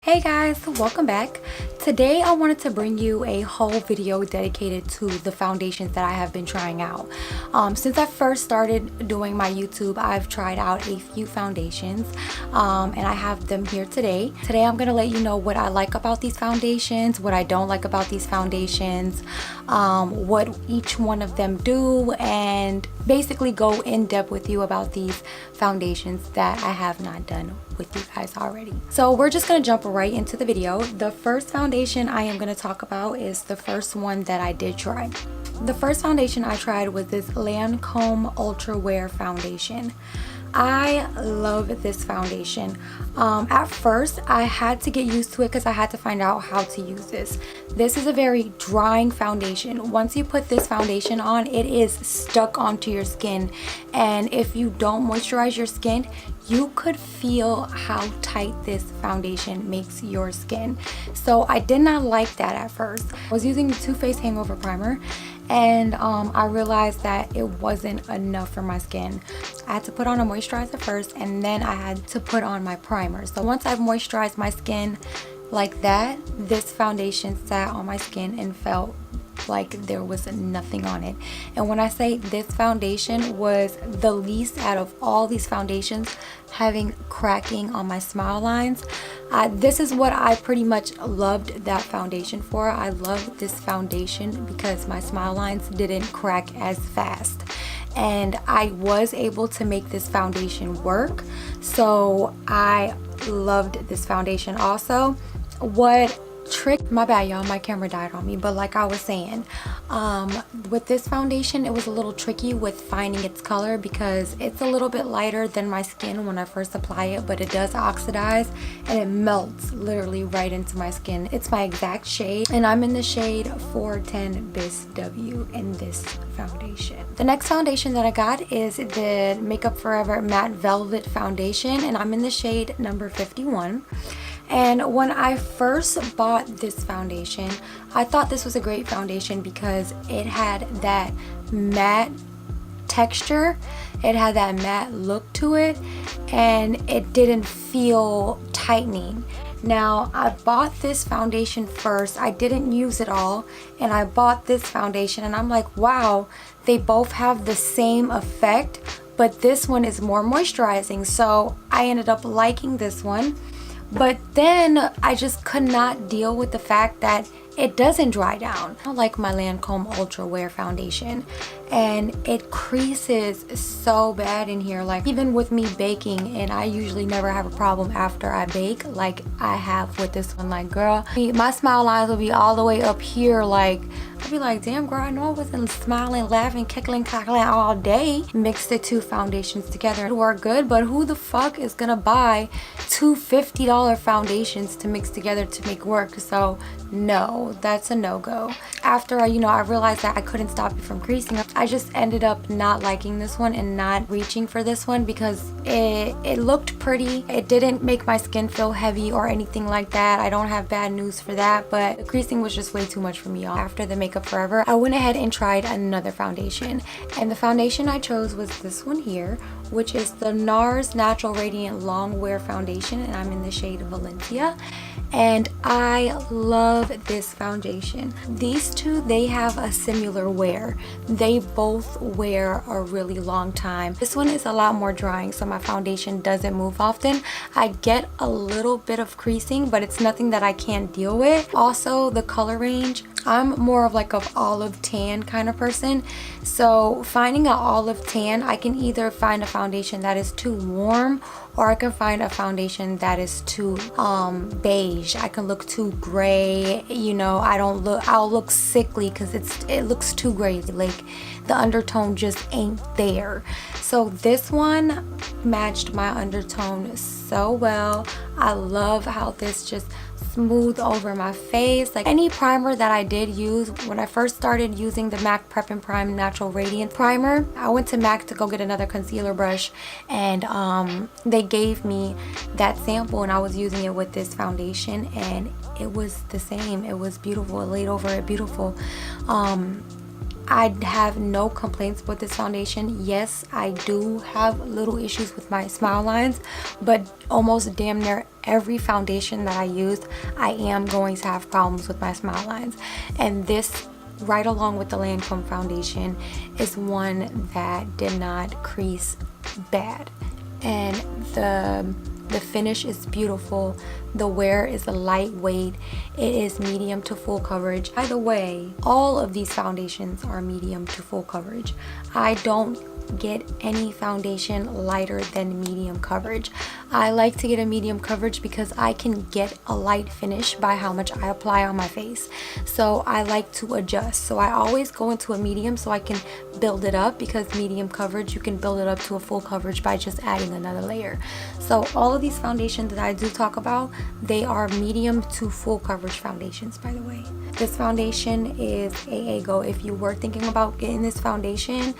Hey guys, welcome back. Today I wanted to bring you a whole video dedicated to the foundations that I have been trying out. Since I first started doing my YouTube, I've tried out a few foundations and I have them here today. Today I'm going to let you know what I like about these foundations, what I don't like about these foundations, what each one of them do, and basically go in depth with you about these foundations that I have not done with you guys already. So we're just gonna jump right into the video. The first foundation I am gonna talk about is the first one that I did try. The first foundation I tried was this Lancome Ultra Wear foundation. I love this foundation. At first I had to get used to it because I had to find out how to use this. This is a very drying foundation. Once you put this foundation on, it is stuck onto your skin, and if you don't moisturize your skin, you could feel how tight this foundation makes your skin. So I did not like that at first. I was using the Too Faced Hangover Primer, and I realized that it wasn't enough for my skin. I had to put on a moisturizer first, and then I had to put on my primer. So once I've moisturized my skin like that, this foundation sat on my skin and felt like there was nothing on it. And when I say this foundation was the least out of all these foundations having cracking on my smile lines, this is what I pretty much loved that foundation for. I loved this foundation because my smile lines didn't crack as fast, and I was able to make this foundation work. So I loved this foundation. Also, what trick, my bad y'all, my camera died on me, but like I was saying, with this foundation it was a little tricky with finding its color because it's a little bit lighter than my skin when I first apply it, but it does oxidize and it melts literally right into my skin. It's my exact shade, and I'm in the shade 410 Bis W in this foundation. The next foundation that I got is the Makeup Forever Matte Velvet Foundation, and I'm in the shade number 51. And when I first bought this foundation, I thought this was a great foundation because it had that matte texture, it had that matte look to it, and it didn't feel tightening. Now, I bought this foundation first, I didn't use it all, and I bought this foundation and I'm like, wow, they both have the same effect, but this one is more moisturizing. So I ended up liking this one. But then I just could not deal with the fact that it doesn't dry down. I like my Lancome Ultra Wear foundation, and it creases so bad in here. Like, even with me baking, and I usually never have a problem after I bake like I have with this one. Like, girl, my smile lines will be all the way up here. Like, I'd be like, damn girl, I know I wasn't smiling, laughing, cackling all day. Mix the two foundations together, it worked good, but who the fuck is gonna buy two $50 foundations to mix together to make work? So no, that's a no-go. After I realized that I couldn't stop it from creasing, I just ended up not liking this one and not reaching for this one because it looked pretty. It didn't make my skin feel heavy or anything like that. I don't have bad news for that, but the creasing was just way too much for me, y'all. After the Makeup Forever, I went ahead and tried another foundation, and the foundation I chose was this one here, which is the Nars Natural Radiant Long Wear Foundation, and I'm in the shade Valencia. And I love this foundation. These two, they have a similar wear. They both wear a really long time. This one is a lot more drying, so my foundation doesn't move often. I get a little bit of creasing, but it's nothing that I can't deal with. Also, the color range, I'm more of like an olive tan kind of person. So finding an olive tan, I can either find a foundation that is too warm, or I can find a foundation that is too beige. I can look too gray, I'll look sickly because it looks too gray. Like, the undertone just ain't there. So this one matched my undertone so well. I love how this just smooth over my face. Like, any primer that I did use when I first started using the MAC Prep and Prime Natural Radiance primer, I went to MAC to go get another concealer brush, and they gave me that sample, and I was using it with this foundation, and it was the same. It was beautiful. It laid over it beautiful. I have no complaints with this foundation. Yes, I do have little issues with my smile lines, but almost damn near every foundation that I use, I am going to have problems with my smile lines. And this, right along with the Lancome foundation, is one that did not crease bad. And the finish is beautiful. The wear is lightweight. It is medium to full coverage. By the way, all of these foundations are medium to full coverage. I don't get any foundation lighter than medium coverage. I like to get a medium coverage because I can get a light finish by how much I apply on my face. So I like to adjust. So I always go into a medium so I can build it up, because medium coverage, you can build it up to a full coverage by just adding another layer. So all of these foundations that I do talk about, they are medium to full coverage foundations, by the way. This foundation is AA Go. If you were thinking about getting this foundation,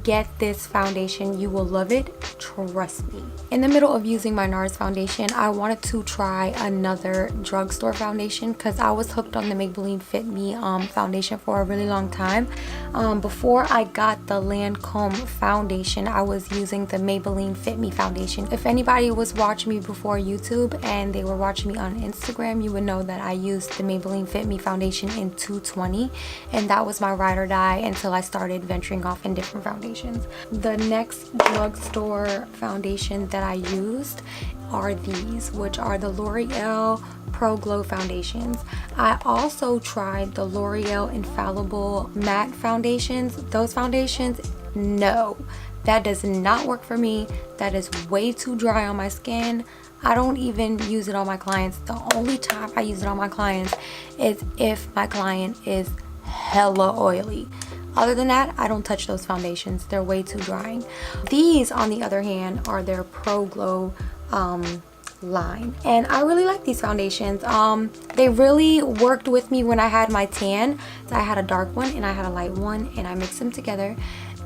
get this foundation. You will love it, trust me. In the middle of using my Nars foundation, I wanted to try another drugstore foundation because I was hooked on the Maybelline Fit Me foundation for a really long time. Before I got the Lancome foundation, I was using the Maybelline Fit Me foundation. If anybody was watching me before YouTube and they were watching me on Instagram, you would know that I used the Maybelline Fit Me foundation in 220, and that was my ride or die until I started venturing off in different foundations. The next drugstore foundation that I used are these, which are the Loreal Pro Glow foundations. I also tried the L'Oreal Infallible matte foundations. Those foundations, no, that does not work for me. That is way too dry on my skin. I don't even use it on my clients. The only time I use it on my clients is if my client is hella oily. Other than that, I don't touch those foundations. They're way too drying. These, on the other hand, are their Pro Glow line, and I really like these foundations. They really worked with me when I had my tan. So I had a dark one and I had a light one, and I mixed them together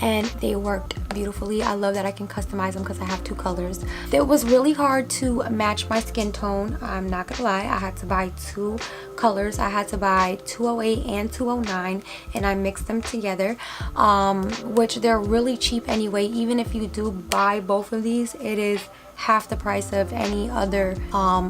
and they worked beautifully. I love that I can customize them because I have two colors. It was really hard to match my skin tone. I'm not gonna lie, I had to buy two colors. I had to buy 208 and 209, and I mixed them together, which they're really cheap anyway. Even if you do buy both of these, it is half the price of any other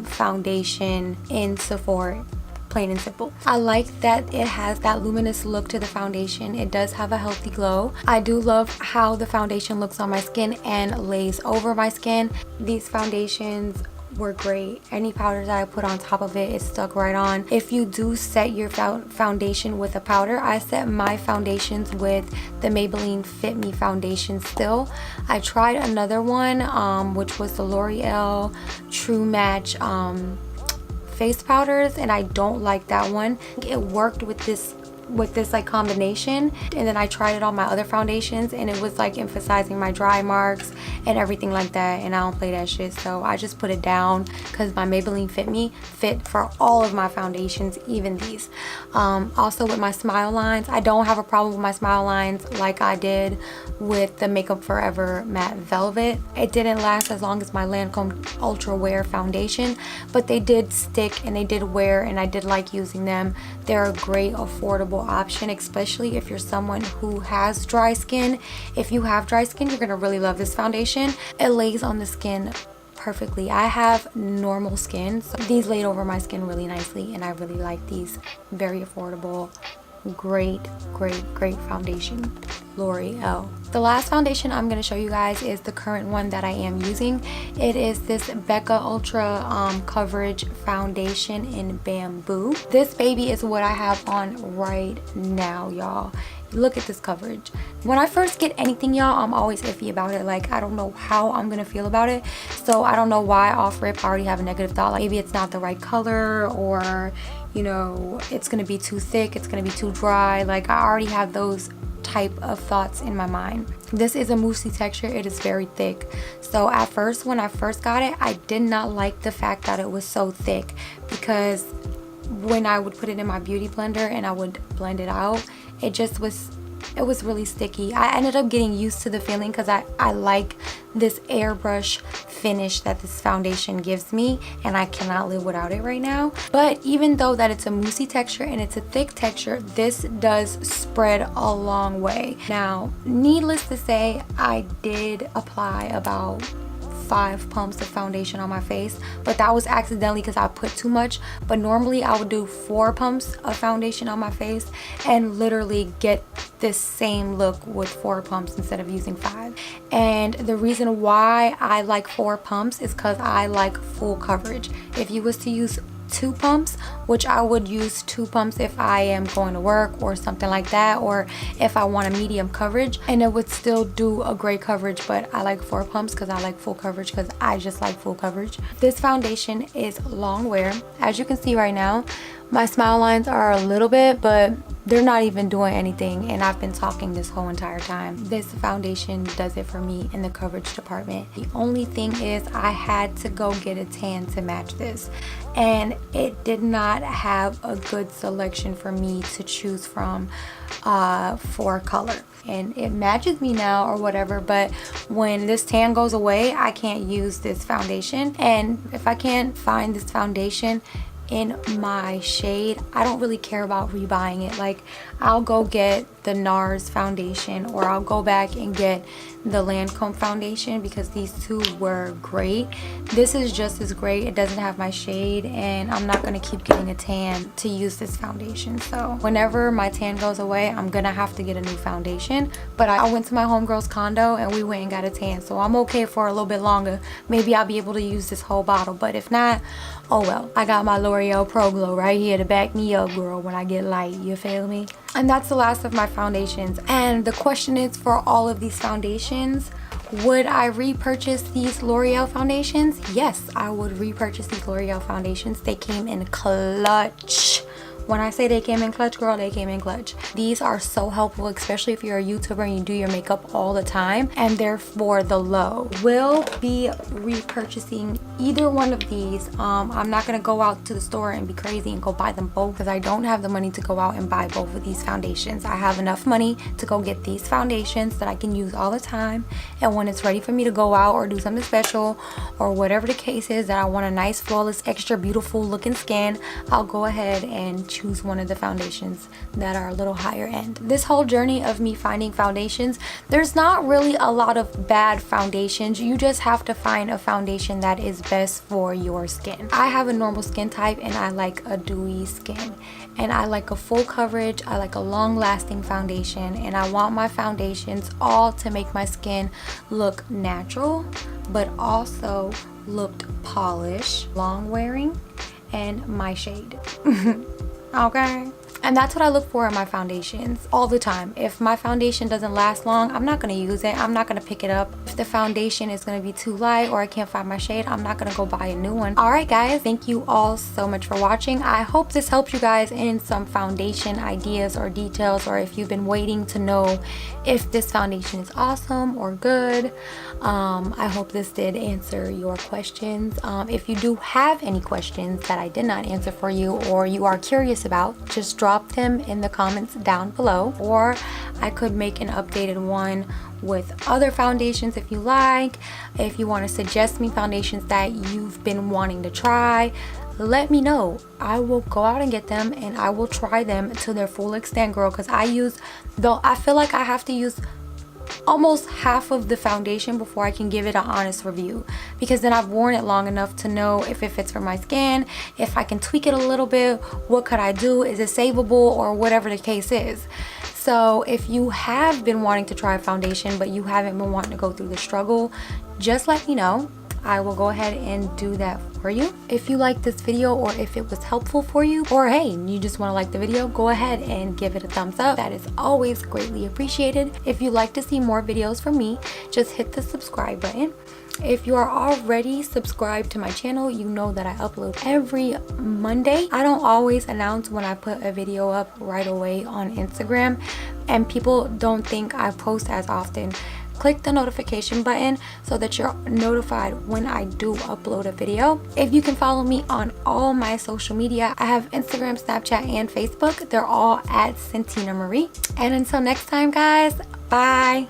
foundation in Sephora, plain and simple. I like that it has that luminous look to the foundation. It does have a healthy glow. I do love how the foundation looks on my skin and lays over my skin. These foundations were great. Any powder that I put on top of it, it stuck right on. If you do set your foundation with a powder, I set my foundations with the Maybelline Fit Me foundation still. I tried another one, which was the L'Oreal True Match face powders, and I don't like that one. It worked with this like combination, and then I tried it on my other foundations and it was like emphasizing my dry marks and everything like that, and I don't play that shit, so I just put it down because my Maybelline Fit Me fit for all of my foundations, even these. Also with my smile lines, I don't have a problem with my smile lines like I did with the Makeup Forever Matte Velvet. It didn't last as long as my Lancome Ultra Wear foundation, but they did stick and they did wear, and I did like using them. They're a great affordable option, especially if you're someone who has dry skin. If you have dry skin, you're gonna really love this foundation. It lays on the skin perfectly. I have normal skin, so these laid over my skin really nicely, and I really like these. Very affordable, great foundation, L'Oreal. The last foundation I'm going to show you guys is the current one that I am using. It is this Becca Ultra coverage foundation in Bamboo. This baby is what I have on right now, y'all. Look at this coverage. When I first get anything, y'all, I'm always iffy about it. Like, I don't know how I'm gonna feel about it, so I don't know why off rip I already have a negative thought, like maybe it's not the right color, or you know, it's gonna be too thick, it's gonna be too dry. Like, I already have those type of thoughts in my mind. This is a moussey texture. It is very thick. So at first, when I first got it, I did not like the fact that it was so thick, because when I would put it in my beauty blender and I would blend it out, it was really sticky. I ended up getting used to the feeling because I like this airbrush finish that this foundation gives me, and I cannot live without it right now. But even though that it's a moussey texture and it's a thick texture, this does spread a long way. Now, needless to say, I did apply about 5 pumps of foundation on my face, but that was accidentally because I put too much. But normally I would do 4 pumps of foundation on my face and literally get this same look with 4 pumps instead of using 5. And the reason why I like 4 pumps is because I like full coverage. If you was to use 2 pumps, which I would use 2 pumps if I am going to work or something like that, or if I want a medium coverage, and it would still do a great coverage. But I like 4 pumps because I like full coverage, because I just like full coverage. This foundation is long wear. As you can see right now, my smile lines are a little bit, but they're not even doing anything, and I've been talking this whole entire time. This foundation does it for me in the coverage department. The only thing is I had to go get a tan to match this, and it did not have a good selection for me to choose from for color. And it matches me now or whatever, but when this tan goes away, I can't use this foundation. And if I can't find this foundation in my shade, I don't really care about rebuying it. Like, I'll go get the Nars foundation, or I'll go back and get the Lancome foundation, because these two were great. This is just as great. It doesn't have my shade, and I'm not gonna keep getting a tan to use this foundation. So whenever my tan goes away, I'm gonna have to get a new foundation. But I went to my homegirl's condo and we went and got a tan, so I'm okay for a little bit longer. Maybe I'll be able to use this whole bottle, but if not, oh well. I got my Loreal Pro Glow right here to back me up, girl, when I get light. You feel me? And that's the last of my foundations. And the question is, for all of these foundations, would I repurchase these Loreal foundations? Yes, I would repurchase these Loreal foundations. They came in clutch. When I say they came in clutch, girl, they came in clutch. These are so helpful, especially if you're a YouTuber and you do your makeup all the time, and they're for the low. Will be repurchasing either one of these. I'm not gonna go out to the store and be crazy and go buy them both, because I don't have the money to go out and buy both of these foundations. I have enough money to go get these foundations that I can use all the time, and when it's ready for me to go out or do something special or whatever the case is, that I want a nice, flawless, extra beautiful looking skin, I'll go ahead and choose one of the foundations that are a little higher end. This whole journey of me finding foundations, there's not really a lot of bad foundations. You just have to find a foundation that is best for your skin. I have a normal skin type and I like a dewy skin, and I like a full coverage, I like a long lasting foundation, and I want my foundations all to make my skin look natural but also looked polished, long wearing, and my shade. Okay, and that's what I look for in my foundations all the time. If my foundation doesn't last long, I'm not going to use it. I'm not going to pick it up. If the foundation is going to be too light or I can't find my shade, I'm not going to go buy a new one. All right, guys, thank you all so much for watching. I hope this helps you guys in some foundation ideas or details, or if you've been waiting to know if this foundation is awesome or good. I hope this did answer your questions. If you do have any questions that I did not answer for you, or you are curious about, just drop them in the comments down below, or I could make an updated one with other foundations if you like. If you want to suggest me foundations that you've been wanting to try, let me know. I will go out and get them and I will try them to their full extent, girl, because I feel like I have to use almost half of the foundation before I can give it an honest review, because then I've worn it long enough to know if it fits for my skin, if I can tweak it a little bit, what could I do, is it savable, or whatever the case is. So if you have been wanting to try a foundation but you haven't been wanting to go through the struggle, just let me know. I will go ahead and do that for you. If you like this video, or if it was helpful for you, or hey, you just want to like the video, go ahead and give it a thumbs up. That is always greatly appreciated. If you'd like to see more videos from me, just hit the subscribe button. If you are already subscribed to my channel, you know that I upload every Monday. I don't always announce when I put a video up right away on Instagram, and people don't think I post as often. Click the notification button so that you're notified when I do upload a video. If you can follow me on all my social media, I have Instagram, Snapchat, and Facebook. They're all at Santina Marie. And until next time, guys, bye.